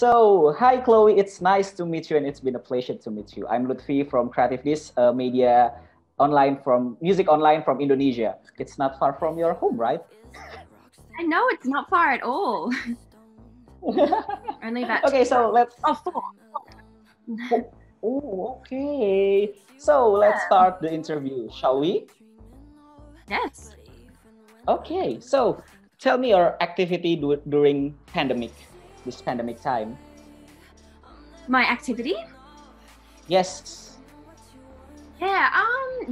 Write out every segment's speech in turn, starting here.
So, hi Chloe, it's nice to meet you and it's been a pleasure to meet you. I'm Lutfi from CreativeDisc, media music online from Indonesia. It's not far from your home, right? I know it's not far at all. Only about Okay, so let's. oh, 4. Oh, okay. So let's start the interview, shall we? Yes. Okay, so tell me your activity during this pandemic time. My activity? Yes. Yeah,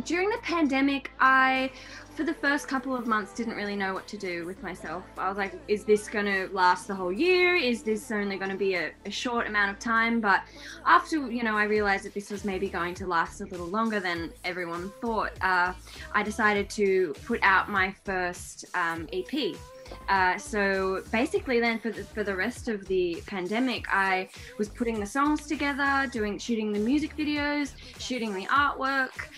during the pandemic, for the first couple of months, didn't really know what to do with myself. I was like, is this going to last the whole year? Is this only going to be a short amount of time? But after, I realized that this was maybe going to last a little longer than everyone thought, I decided to put out my first EP. So basically then for the rest of the pandemic, I was putting the songs together, shooting the music videos, shooting the artwork,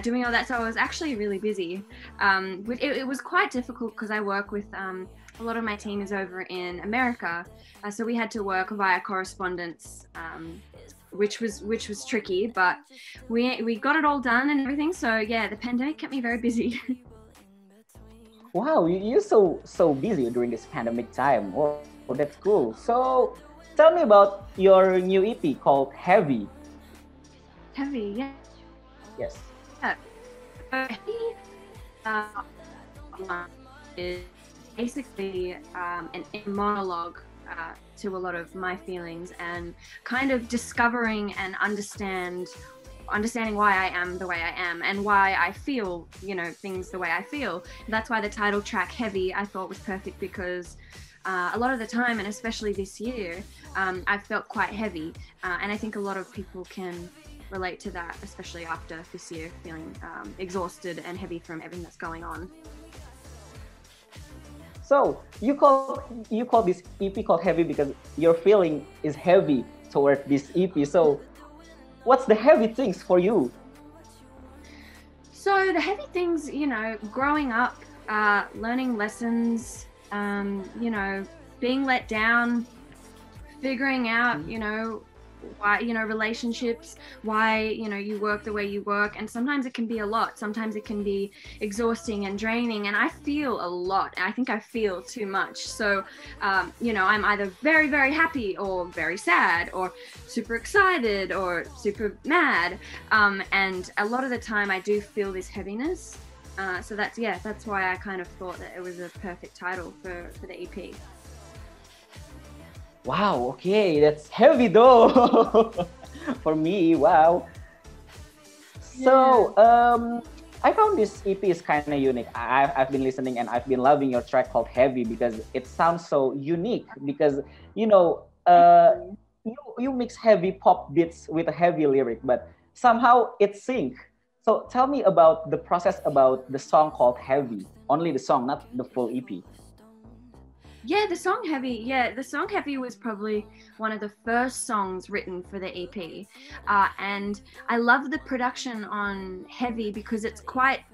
doing all that. So I was actually really busy. It was quite difficult because I work with a lot of my team is over in America. So we had to work via correspondence, which was tricky, but we got it all done and everything. So yeah, the pandemic kept me very busy. Wow, you're so busy during this pandemic time. Oh, that's cool. So, tell me about your new EP called Heavy. Heavy, yeah. Yes. Yeah. Heavy is basically an inner monologue to a lot of my feelings and kind of discovering and understanding why I am the way I am and why I feel, things the way I feel. That's why the title track Heavy I thought was perfect because a lot of the time, and especially this year, I've felt quite heavy. And I think a lot of people can relate to that, especially after this year, feeling exhausted and heavy from everything that's going on. So you call this EP called Heavy because your feeling is heavy toward this EP. So what's the heavy things for you? So the heavy things, growing up, learning lessons, being let down, figuring out, why, relationships, why, you work the way you work. And sometimes it can be a lot. Sometimes it can be exhausting and draining. And I feel a lot. I think I feel too much. So, I'm either very, very happy or very sad or super excited or super mad. And a lot of the time I do feel this heaviness. So that's why I kind of thought that it was a perfect title for the EP. Wow, okay, that's heavy though. For me, wow. So, I found this EP is kind of unique. I've been listening and I've been loving your track called Heavy because it sounds so unique because, you mix heavy pop beats with a heavy lyric, but somehow it sync. So tell me about the process about the song called Heavy, only the song, not the full EP. Yeah, the song Heavy was probably one of the first songs written for the EP. And I love the production on Heavy because it's quite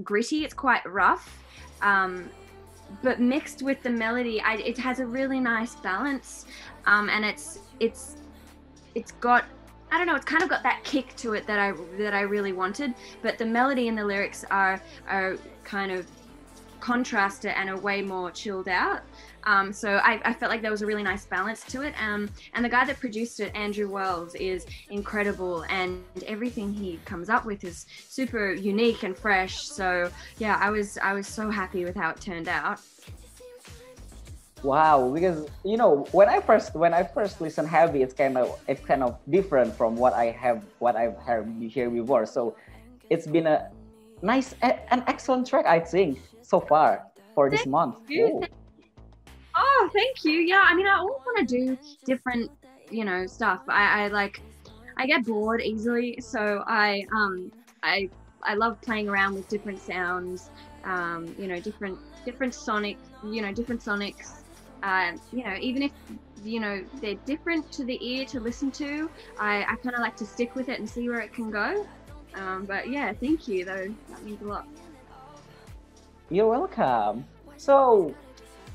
gritty, it's quite rough. But mixed with the melody, it has a really nice balance. And it's got, I don't know, it's kind of got that kick to it that I really wanted. But the melody and the lyrics are kind of contrasted and are way more chilled out. So I felt like there was a really nice balance to it. And the guy that produced it, Andrew Wells, is incredible, and everything he comes up with is super unique and fresh. So yeah, I was so happy with how it turned out. Wow, because when I first listen Heavy, it's kind of different from what I've heard here before. So it's been an excellent track, I think, so far for this month. Oh, thank you. Yeah, I mean, I always want to do different, stuff. I get bored easily, so I love playing around with different sounds. Different sonics. Even if they're different to the ear to listen to, I kind of like to stick with it and see where it can go. But yeah, thank you though. That means a lot. You're welcome. So,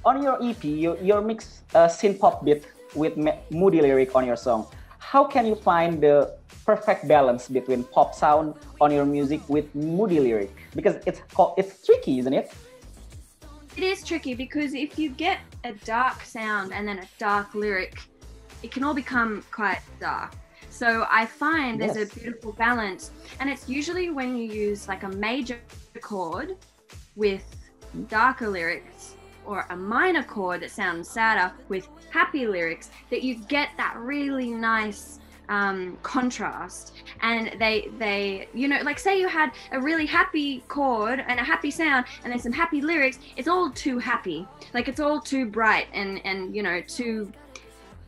on your EP, you mix synth pop beat with Moody lyric on your song. How can you find the perfect balance between pop sound on your music with Moody lyric? Because it's tricky, isn't it? It is tricky because if you get a dark sound and then a dark lyric, it can all become quite dark. So I find there's a beautiful balance, and it's usually when you use like a major chord with darker lyrics or a minor chord that sounds sadder with happy lyrics that you get that really nice contrast. And they you know, like say you had a really happy chord and a happy sound and then some happy lyrics, it's all too happy, like it's all too bright and you know, too,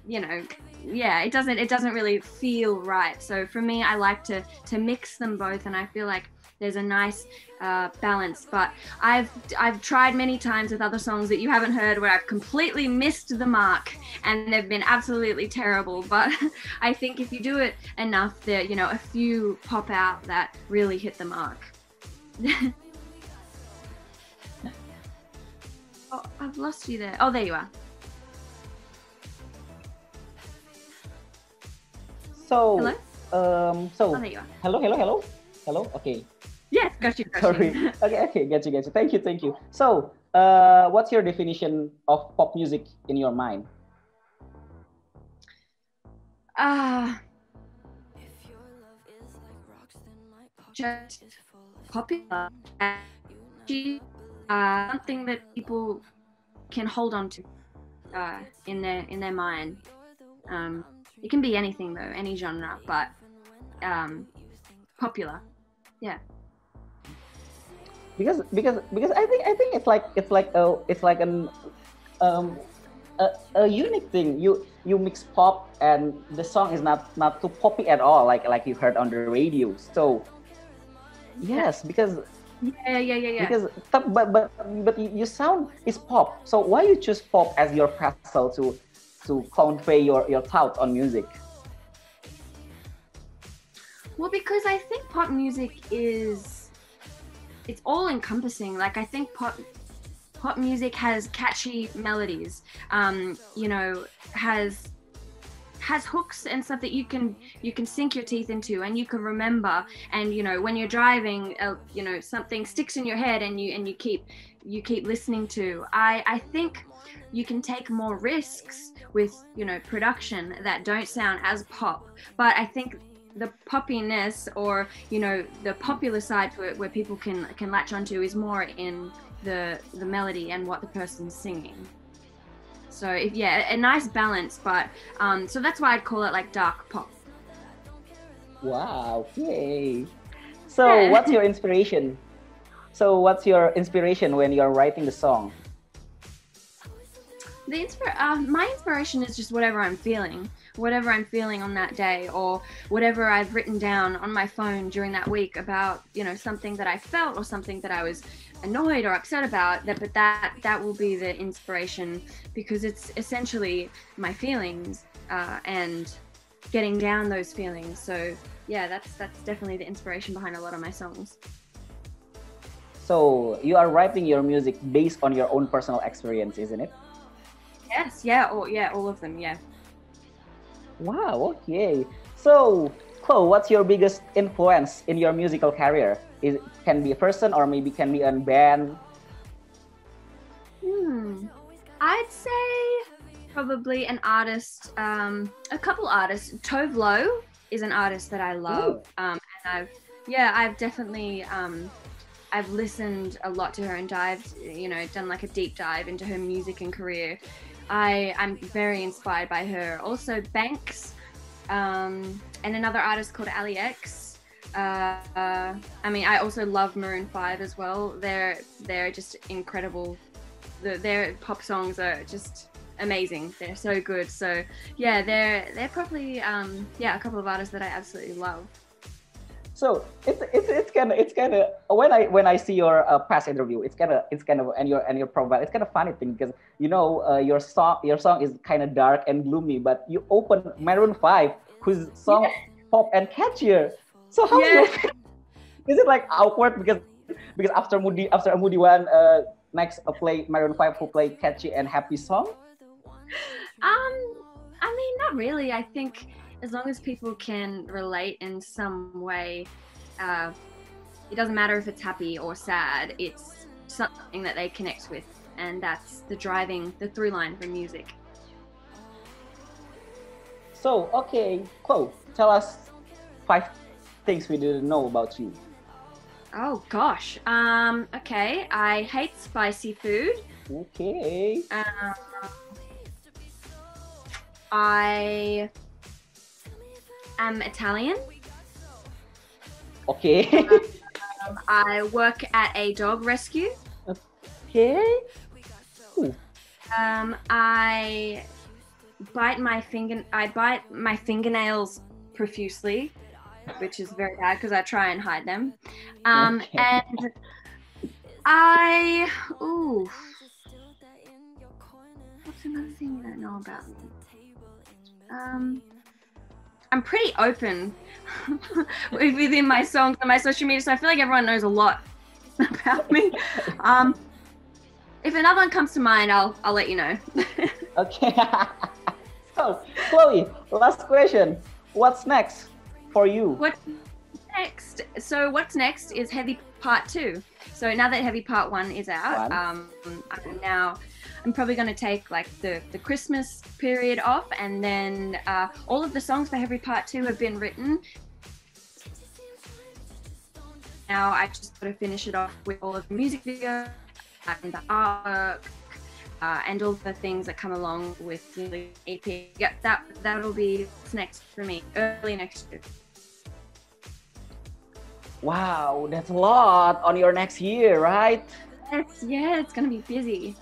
you know, yeah, it doesn't really feel right. So for me, I like to mix them both, and I feel like there's a nice balance. But I've tried many times with other songs that you haven't heard where I've completely missed the mark and they've been absolutely terrible. But I think if you do it enough, there, you know, a few pop out that really hit the mark. Oh, I've lost you there. Oh, there you are. So, hello? So, oh, there you are. Hello. Okay. Yes, got you. Sorry. Okay. Get you. Thank you. So, what's your definition of pop music in your mind? Just popular, something that people can hold on to in their mind. It can be anything though, any genre, but popular. Yeah. Because I think it's like a unique thing. You mix pop and the song is not too poppy at all, like you heard on the radio. So yes, because yeah. But you sound is pop. So why you choose pop as your vessel to convey your thoughts on music? Well, because I think pop music it's all encompassing. Like I think pop music has catchy melodies, you know, has hooks and stuff that you can sink your teeth into and you can remember. And you know, when you're driving, you know, something sticks in your head and you keep listening to. I think you can take more risks with, you know, production that don't sound as pop, but I think the poppiness, or you know, the popular side to it where people can latch onto is more in the melody and what the person's singing. So a nice balance, but so that's why I'd call it like dark pop. Wow, yay. So what's your inspiration? When you're writing the song? My inspiration is just whatever I'm feeling on that day, or whatever I've written down on my phone during that week about, you know, something that I felt or something that I was annoyed or upset about. But that will be the inspiration, because it's essentially my feelings and getting down those feelings. So yeah, that's definitely the inspiration behind a lot of my songs. So you are writing your music based on your own personal experience, isn't it? Yes, all of them, yeah. Wow, okay. So, Chloe, what's your biggest influence in your musical career? It can be a person or maybe can be a band. I'd say probably an artist, a couple artists. CXLOE is an artist that I love, and I've definitely I've listened a lot to her and done like a deep dive into her music and career. I'm very inspired by her. Also Banks, and another artist called Ali X. I mean, I also love Maroon 5 as well. They're just incredible. Their pop songs are just amazing. They're so good. So yeah, they're probably a couple of artists that I absolutely love. So it's kind of when I see your past interview, it's kind of and your profile, it's kind of funny thing, because you know your song is kind of dark and gloomy, but you open Maroon 5, whose song pop and catchier. So how is it like awkward, because after a Moody one, next play Maroon 5 who play catchy and happy song? I mean, not really. I think as long as people can relate in some way, it doesn't matter if it's happy or sad. It's something that they connect with, and that's the through line for music. So, okay, Chloe, tell us 5 things we didn't know about you. Oh gosh. Okay. I hate spicy food. Okay. I am Italian. Okay. I work at a dog rescue. Okay. Ooh. I bite my fingernails profusely, which is very bad because I try and hide them. Okay. And what's another thing you don't know about me? I'm pretty open within my songs and my social media, so I feel like everyone knows a lot about me. If another one comes to mind, I'll let you know. Okay. So, Chloe, last question. What's next for you? What's next? So what's next is Heavy Part 2. So now that Heavy Part 1 is out, I'm probably going to take like the Christmas period off, and then all of the songs for Heavy Part 2 have been written. Now I just got to finish it off with all of the music videos and the artwork and all the things that come along with the EP. Yep, that'll be what's next for me, early next year. Wow, that's a lot on your next year, right? Yeah, it's going to be busy.